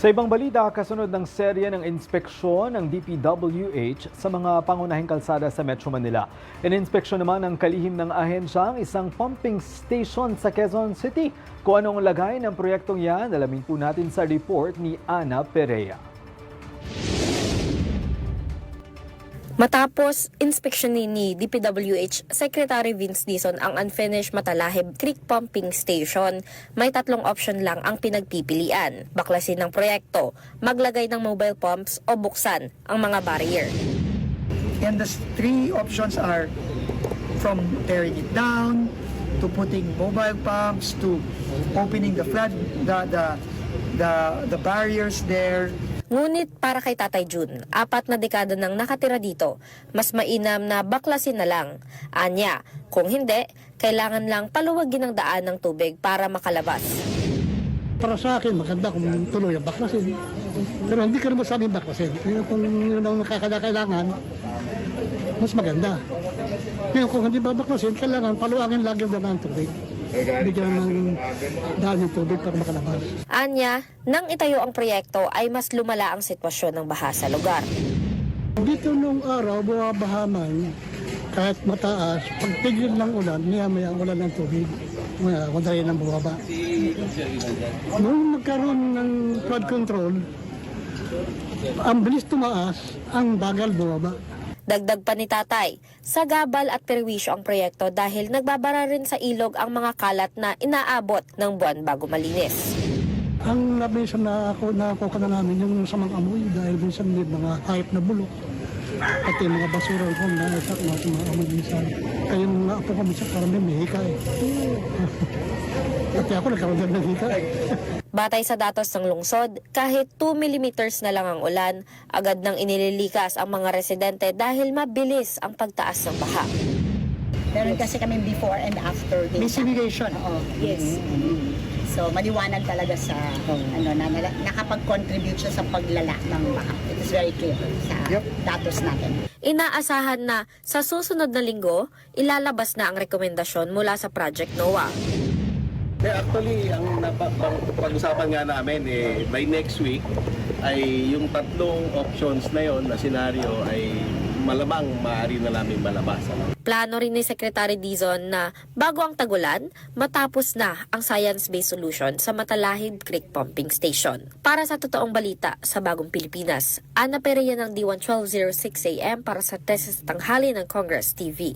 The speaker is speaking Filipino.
Sa ibang balita, kasunod ng serye ng inspeksyon ng DPWH sa mga pangunahing kalsada sa Metro Manila. Ininspeksyon naman ng kalihim ng ahensya ang isang pumping station sa Quezon City. Kung anong lagay ng proyektong yan, alamin po natin sa report ni Ana Perea. Matapos inspeksyonin ni DPWH Secretary Vince Dizon ang unfinished Matalahib Creek Pumping Station, may tatlong option lang ang pinagpipilian. Baklasin ng proyekto, maglagay ng mobile pumps o buksan ang mga barrier. And the three options are from tearing it down, to putting mobile pumps, to opening the flood, the barriers there. Ngunit para kay Tatay Jun, 4 na dekada nang nakatira dito, mas mainam na baklasin na lang. Anya, kung hindi, kailangan lang paluwagin ang daan ng tubig para makalabas. Para sa akin, maganda kung tuloy ang baklasin. Pero hindi ka naman sa amin baklasin. Kung yun ang nakakailangan, mas maganda. Ngayon, kung hindi babaklasin, kailangan paluwagin lagi ang daan ng tubig. Bigyan ng daan ng tubig para makalabas. Anya, nang itayo ang proyekto ay mas lumala ang sitwasyon ng baha sa lugar. Dito nung araw, bumabaha man, kahit mataas, pag tigil ng ulan, maya-maya ang ulan ng tubig. Kung dahil ng bumaba. Nung magkaroon ng flood control, ang bilis tumaas, ang bagal bumaba. Dagdag pa ni Tatay, sagabal at perwisyo ang proyekto dahil nagbabara rin sa ilog ang mga kalat na inaabot ng buwan bago malinis. Ang nabisan na nakuha na namin yung samang amoy dahil minsan may mga hayop na bulok. Pati mga basura ko na isak na mga amoy minsan. Kaya yung mga apo ko minsan parang may hika eh. Pati ako nagkaroon din ng hika eh. Batay sa datos ng lungsod, kahit 2 millimeters na lang ang ulan, agad nang inililikas ang mga residente dahil mabilis ang pagtaas ng baha. Meron kasi kami before and after data. Mitigation. Oo, yes. So maliwanag talaga sa na nakapag-contribute siya sa paglala ng baha. It is very clear sa datos natin. Inaasahan na sa susunod na linggo, ilalabas na ang rekomendasyon mula sa Project NOAA. Actually, ang pag-usapan nga namin by next week ay yung tatlong options na yon na senaryo ay malamang maaari na namin malabas. Plano rin ni Secretary Dizon na bago ang tagulan, matapos na ang science-based solution sa Matalahib Creek Pumping Station. Para sa totoong balita sa Bagong Pilipinas, Ana Perea ng D1 1206 AM para sa Teses Tanghali ng Congress TV.